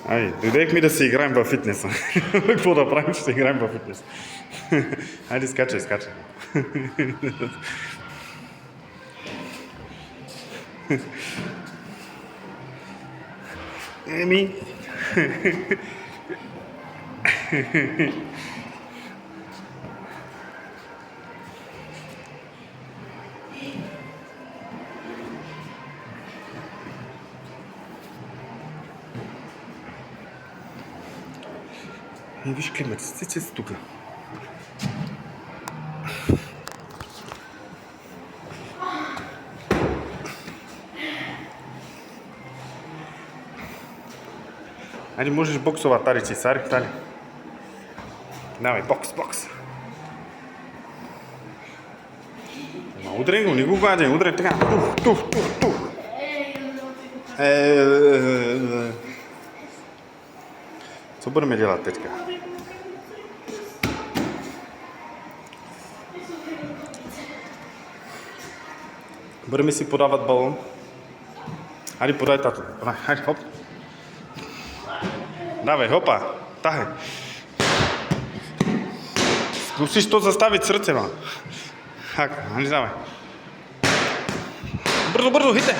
Ай, дойдехме да си играем във фитнеса. Какво да правим, ще си играем във фитнес. Хайде, скачай. Еми. Виж климатиците са тук. Айде, можеш боксова тарици, сари, тали. Давай, бокс. Ама удрай го, не го гадай, удрай така. Туф. Co budeme dělat teďka? Budeme si podávat balón. Hadi, podaj tátu. Hadi, hop. Dávej, hopa. Tahej. Musíš to zastavit srdcema. Tak, hadi, dávej. Brzo, hyťte.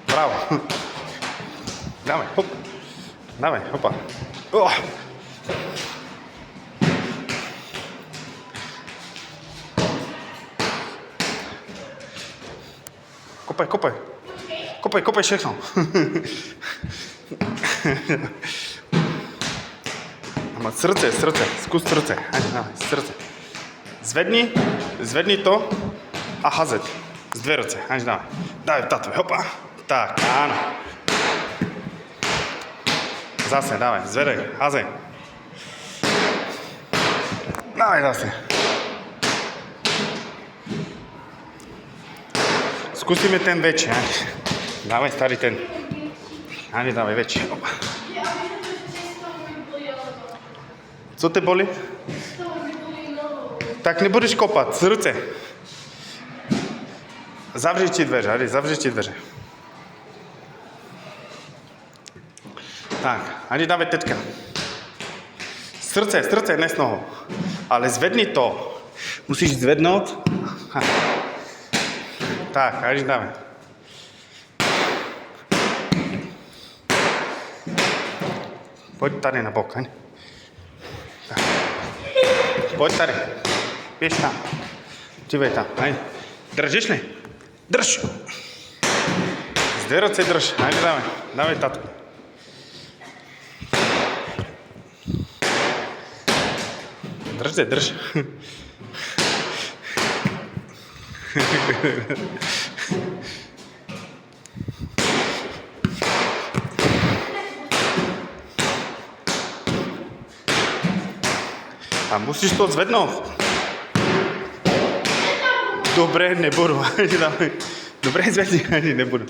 Bravo. Dávej, hop. Dávej, hopa. Kopaj všechno. Ama srdce, zkus srdce. Dávej, srdce. Zvedni to a hazet. Z dvě ruce, dávej. Dávej, tátu, hopa. Tak, áno. Zase, dávej, zvedej, házej. Dávej zase. Zkusíme ten väčší, Dávej, starý ten. Dávej, väčší. Opa. Co te bolí? Tak nebudeš kopat, srdce. Zavři ti dveře. Tak, ani dávej teďka. Srdce, ne s nohou. Ale zvedni to. Musíš zvednout. Tak, ani dávej. Pojď tady na bok, tak. Pojď tady. Běž tam. Dívej tam, Držíš li? Drž. Z dvě ruce drž, dávej tatu. Drž. A musíš to zvednout. Dobré, nebudu. Dobré, zvedni, ani nebudu.